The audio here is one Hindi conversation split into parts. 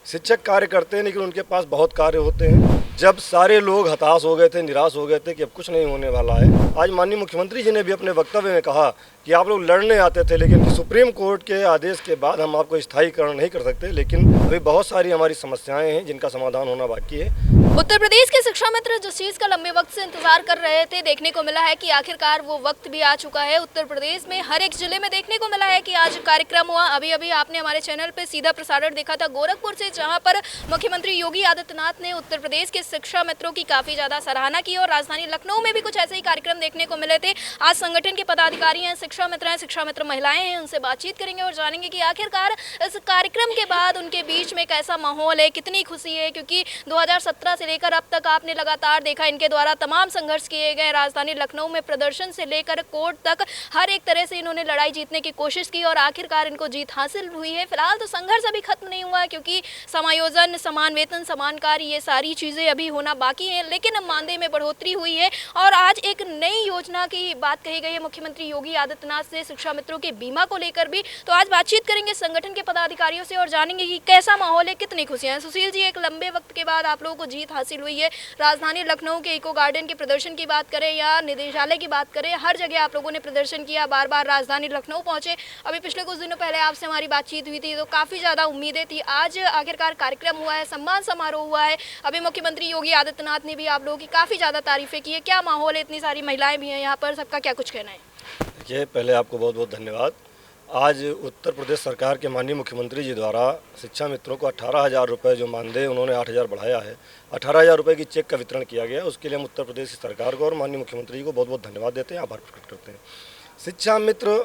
शिक्षक कार्य करते हैं लेकिन उनके पास बहुत कार्य होते हैं। जब सारे लोग हताश हो गए थे, निराश हो गए थे कि अब कुछ नहीं होने वाला है, आज माननीय मुख्यमंत्री जी ने भी अपने वक्तव्य में कहा कि आप लोग लड़ने आते थे लेकिन सुप्रीम कोर्ट के आदेश के बाद हम आपको स्थायीकरण नहीं कर सकते, लेकिन अभी बहुत सारी हमारी समस्याएं हैं जिनका समाधान होना बाकी है। उत्तर प्रदेश के शिक्षा मित्र जिस चीज का लंबे वक्त से इंतजार कर रहे थे, देखने को मिला है कि आखिरकार वो वक्त भी आ चुका है। उत्तर प्रदेश में हर एक जिले में देखने को मिला है कि आज कार्यक्रम हुआ। अभी अभी आपने हमारे चैनल पे सीधा प्रसारण देखा था गोरखपुर से, जहां पर मुख्यमंत्री योगी आदित्यनाथ ने उत्तर प्रदेश के शिक्षा मित्रों की काफी ज्यादा सराहना की और राजधानी लखनऊ में भी कुछ ऐसे ही कार्यक्रम देखने को मिले थे। आज संगठन के पदाधिकारी हैं, शिक्षा मित्र महिलाएं हैं, उनसे बातचीत करेंगे और जानेंगे कि आखिरकार इस कार्यक्रम के बाद उनके बीच में कैसा माहौल है, कितनी खुशी है, क्योंकि 2017 से लेकर अब तक आपने लगातार देखा इनके द्वारा तमाम संघर्ष किए गए। राजधानी लखनऊ में प्रदर्शन से लेकर कोर्ट तक हर एक तरह से इन्होंने लड़ाई जीतने की कोशिश की और आखिरकार इनको जीत हासिल हुई है। फिलहाल तो संघर्ष अभी खत्म नहीं हुआ है, क्योंकि समायोजन, समान वेतन, समान कार्य, ये सारी चीज़ें अभी होना बाकी है, लेकिन मानदेय में बढ़ोतरी हुई है। और आज एक नई योजना की बात कही गई है मुख्यमंत्री योगी आदित्यनाथ से शिक्षा मित्रों के बीमा को लेकर भी। तो आज बातचीत करेंगे संगठन के पदाधिकारियों से और जानेंगे कि कैसा माहौल है, कितनी खुशियां हैं। सुशील जी, एक लंबे वक्त के बाद आप लोगों को जीत हासिल हुई है। राजधानी लखनऊ के इको गार्डन के प्रदर्शन की बात करें या निदेशालय की बात करें, हर जगह आप लोगों ने प्रदर्शन किया, बार बार राजधानी लखनऊ पहुंचे। अभी पिछले कुछ दिनों पहले आपसे हमारी बातचीत हुई थी तो काफ़ी ज़्यादा उम्मीदें थी। आज आखिरकार कार्यक्रम हुआ है, सम्मान समारोह हुआ है। अभी मुख्यमंत्री योगी आदित्यनाथ ने भी आप लोगों की काफ़ी ज़्यादा तारीफें की है। क्या माहौल है, इतनी सारी महिलाएं भी हैं यहाँ पर, सबका क्या कुछ कहना है? देखिए, पहले आपको बहुत बहुत धन्यवाद। आज उत्तर प्रदेश सरकार के माननीय मुख्यमंत्री जी द्वारा शिक्षा मित्रों को 18,000 रुपये जो मानदेय उन्होंने 8,000 बढ़ाया है, 18,000 रुपये की चेक का वितरण किया गया। उसके लिए हम उत्तर प्रदेश की सरकार को और माननीय मुख्यमंत्री जी को बहुत बहुत धन्यवाद देते हैं, आभार प्रकट करते हैं। शिक्षा मित्र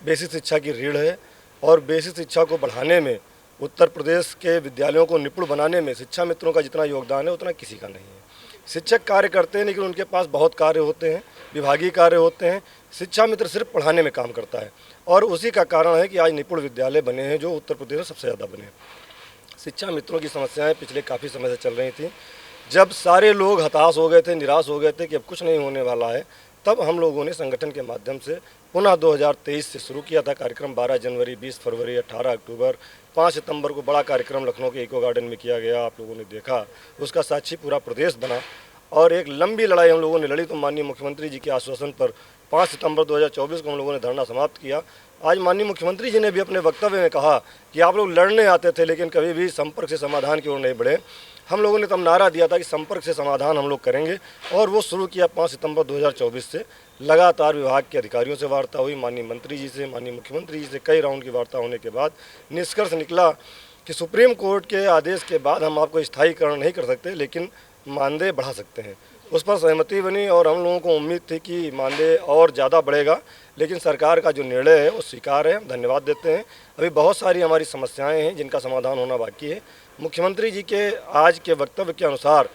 बेसिक शिक्षा की रीढ़ है और बेसिक शिक्षा को बढ़ाने में, उत्तर प्रदेश के विद्यालयों को निपुण बनाने में शिक्षा मित्रों का जितना योगदान है उतना किसी का नहीं है। शिक्षक कार्य करते हैं लेकिन उनके पास बहुत कार्य होते हैं, विभागीय कार्य होते हैं। शिक्षा मित्र सिर्फ पढ़ाने में काम करता है और उसी का कारण है कि आज निपुण विद्यालय बने हैं जो उत्तर प्रदेश में सबसे ज़्यादा बने। शिक्षा मित्रों की समस्याएं पिछले काफ़ी समय से चल रही थी। जब सारे लोग हताश हो गए थे, निराश हो गए थे कि अब कुछ नहीं होने वाला है, तब हम लोगों ने संगठन के माध्यम से पुनः 2023 से शुरू किया था कार्यक्रम। 12 जनवरी, 20 फरवरी, 18 अक्टूबर, 5 सितंबर को बड़ा कार्यक्रम लखनऊ के इको गार्डन में किया गया। आप लोगों ने देखा, उसका साक्षी पूरा प्रदेश बना और एक लंबी लड़ाई हम लोगों ने लड़ी। तो माननीय मुख्यमंत्री जी के आश्वासन पर 5 सितंबर 2024 को हम लोगों ने धरना समाप्त किया। आज माननीय मुख्यमंत्री जी ने भी अपने वक्तव्य में कहा कि आप लोग लड़ने आते थे लेकिन कभी भी संपर्क से समाधान की ओर नहीं बढ़े। हम लोगों ने तब नारा दिया था कि संपर्क से समाधान हम लोग करेंगे और वो शुरू किया। 5 सितंबर 2024 से लगातार विभाग के अधिकारियों से वार्ता हुई, माननीय मंत्री जी से, माननीय मुख्यमंत्री जी से कई राउंड की वार्ता होने के बाद निष्कर्ष निकला कि सुप्रीम कोर्ट के आदेश के बाद हम आपको स्थायीकरण नहीं कर सकते लेकिन मानदेय बढ़ा सकते हैं। उस पर सहमति बनी और हम लोगों को उम्मीद थी कि मानदेय और ज़्यादा बढ़ेगा, लेकिन सरकार का जो निर्णय है वो स्वीकार है, हम धन्यवाद देते हैं। अभी बहुत सारी हमारी समस्याएं हैं जिनका समाधान होना बाकी है। मुख्यमंत्री जी के आज के वक्तव्य के अनुसार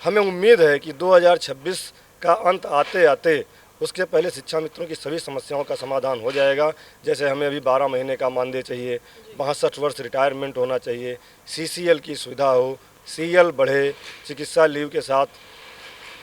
हमें उम्मीद है कि 2026 का अंत आते आते उसके पहले शिक्षा मित्रों की सभी समस्याओं का समाधान हो जाएगा। जैसे हमें अभी 12 महीने का मानदेय चाहिए, 62 वर्ष रिटायरमेंट होना चाहिए, CCL की सुविधा हो, CL बढ़े, चिकित्सा लीव के साथ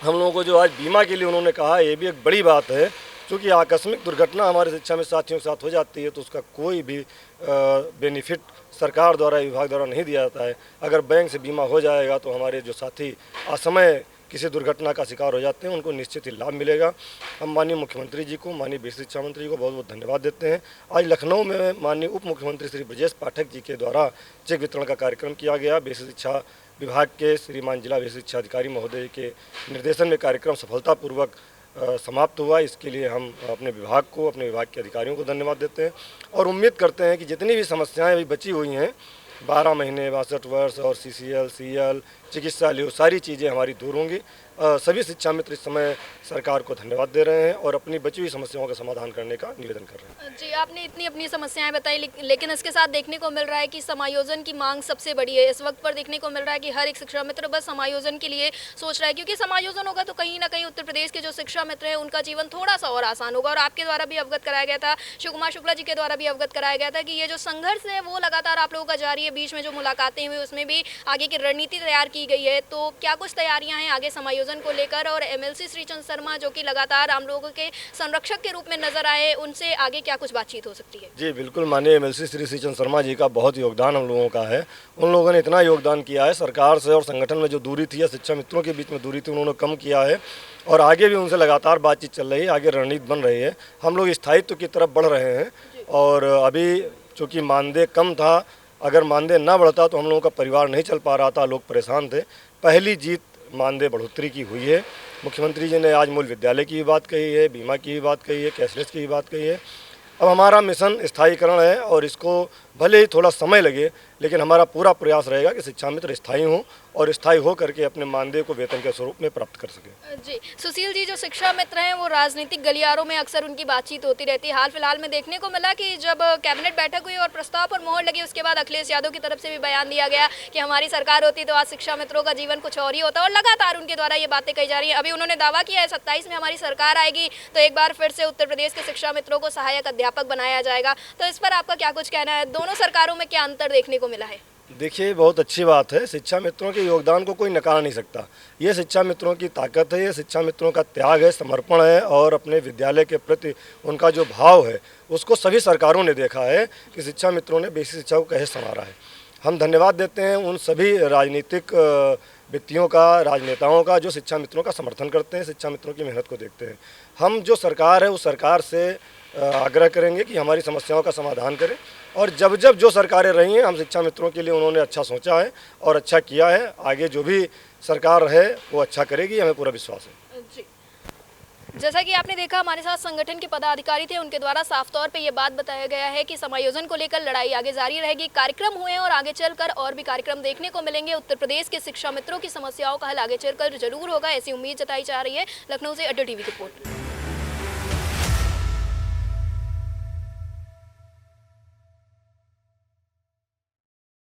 हम लोगों को जो आज बीमा के लिए उन्होंने कहा, ये भी एक बड़ी बात है। क्योंकि आकस्मिक दुर्घटना हमारे शिक्षा में साथियों के साथ हो जाती है तो उसका कोई भी बेनिफिट सरकार द्वारा, विभाग द्वारा नहीं दिया जाता है। अगर बैंक से बीमा हो जाएगा तो हमारे जो साथी असमय किसी दुर्घटना का शिकार हो जाते हैं उनको निश्चित ही लाभ मिलेगा। हम माननीय मुख्यमंत्री जी को, माननीय बेसिक शिक्षा मंत्री जी को बहुत बहुत धन्यवाद देते हैं। आज लखनऊ में माननीय उप मुख्यमंत्री श्री ब्रजेश पाठक जी के द्वारा चेक वितरण का कार्यक्रम किया गया। बेसिक शिक्षा विभाग के श्रीमान जिला बेसिक शिक्षा अधिकारी महोदय के निर्देशन में कार्यक्रम सफलतापूर्वक समाप्त हुआ। इसके लिए हम अपने विभाग को, अपने विभाग के अधिकारियों को धन्यवाद देते हैं और उम्मीद करते हैं कि जितनी भी समस्याएं अभी बची हुई हैं, 12 महीने, 62 वर्ष और CCL, CL, चिकित्सा लीव, सारी चीज़ें हमारी दूर होंगी। सभी शिक्षा मित्र इस समय सरकार को धन्यवाद दे रहे हैं और अपनी बची हुई समस्याओं का समाधान करने का निवेदन कर रहे हैं। जी, आपने इतनी अपनी समस्याएं बताई, लेकिन इसके साथ देखने को मिल रहा है कि समायोजन की मांग सबसे बड़ी है। इस वक्त पर देखने को मिल रहा है कि हर एक शिक्षा मित्र बस समायोजन के लिए सोच रहा है, क्योंकि समायोजन होगा तो कहीं ना कहीं उत्तर प्रदेश के जो शिक्षा मित्र हैं उनका जीवन थोड़ा सा और आसान होगा। और आपके द्वारा भी अवगत कराया गया था, शिव कुमार शुक्ला जी के द्वारा भी अवगत कराया गया था कि ये जो संघर्ष है वो लगातार आप लोगों का जारी है। बीच में जो मुलाकातें हुई उसमें भी आगे की रणनीति तैयार की गई है। तो क्या कुछ तैयारियाँ हैं आगे समायोजन समायोजन को लेकर, और एमएलसी श्रीचंद शर्मा जो कि लगातार आम लोगों के संरक्षक के रूप में नजर आए, उनसे आगे क्या कुछ बातचीत हो सकती है? जी बिल्कुल, माननीय एमएलसी श्री श्रीचंद शर्मा जी का बहुत योगदान हम लोगों का है। उन लोगों ने इतना योगदान किया है, सरकार से और संगठन में जो दूरी थी या शिक्षा मित्रों के बीच में दूरी थी उन्होंने कम किया है, और आगे भी उनसे लगातार बातचीत चल रही है, आगे रणनीति बन रही है। हम लोग स्थायित्व की तरफ बढ़ रहे हैं, और अभी चूँकि मानदेय कम था, अगर मानदेय ना बढ़ता तो हम लोगों का परिवार नहीं चल पा रहा था, लोग परेशान थे। पहली जीत मानदेय बढ़ोतरी की हुई है। मुख्यमंत्री जी ने आज मूल विद्यालय की भी बात कही है, बीमा की भी बात कही है, कैशलेस की भी बात कही है। अब हमारा मिशन स्थायीकरण है, और इसको भले ही थोड़ा समय लगे, लेकिन हमारा पूरा प्रयास रहेगा कि शिक्षा मित्र स्थायी हों और स्थायी हो करके अपने मानदेय को वेतन के स्वरूप में प्राप्त कर सकें। जी सुशील जी, जो शिक्षा मित्र हैं वो राजनीतिक गलियारों में अक्सर उनकी बातचीत होती रहती है। हाल फिलहाल में देखने को मिला कि जब कैबिनेट बैठक हुई और प्रस्ताव पर मोहर लगी, उसके बाद अखिलेश यादव की तरफ से भी बयान दिया गया कि हमारी सरकार होती तो आज शिक्षा मित्रों का जीवन कुछ और ही होता, और लगातार उनके द्वारा ये बातें कही जा रही हैं। अभी उन्होंने दावा किया है 27 में हमारी सरकार आएगी तो एक बार फिर से उत्तर प्रदेश के शिक्षा मित्रों को सहायक अध्यापक बनाया जाएगा। तो इस पर आपका क्या कुछ कहना है? दोनों सरकारों में क्या अंतर देखने को मिला है? देखिए, बहुत अच्छी बात है। शिक्षा मित्रों के योगदान को कोई नकार नहीं सकता। ये शिक्षा मित्रों की ताकत है, ये शिक्षा मित्रों का त्याग है, समर्पण है, और अपने विद्यालय के प्रति उनका जो भाव है उसको सभी सरकारों ने देखा है कि शिक्षा मित्रों ने बेसिक शिक्षा को कैसे संवारा है। हम धन्यवाद देते हैं उन सभी राजनीतिक व्यक्तियों का, राजनेताओं का, जो शिक्षा मित्रों का समर्थन करते हैं, शिक्षा मित्रों की मेहनत को देखते हैं। हम जो सरकार है उस सरकार से आग्रह करेंगे कि हमारी समस्याओं का समाधान करें, और जब जब जो सरकारें रही हैं हम शिक्षा मित्रों के लिए उन्होंने अच्छा सोचा है और अच्छा किया है। आगे जो भी सरकार है वो अच्छा करेगी, हमें पूरा विश्वास है। जी, जैसा कि आपने देखा, हमारे साथ संगठन के पदाधिकारी थे, उनके द्वारा साफ तौर पे ये बात बताया गया है कि समायोजन को लेकर लड़ाई आगे जारी रहेगी। कार्यक्रम हुए हैं और आगे चलकर और भी कार्यक्रम देखने को मिलेंगे। उत्तर प्रदेश के शिक्षा मित्रों की समस्याओं का हल आगे चलकर जरूर होगा, ऐसी उम्मीद जताई जा रही है। लखनऊ से अड्डा टीवी की रिपोर्ट।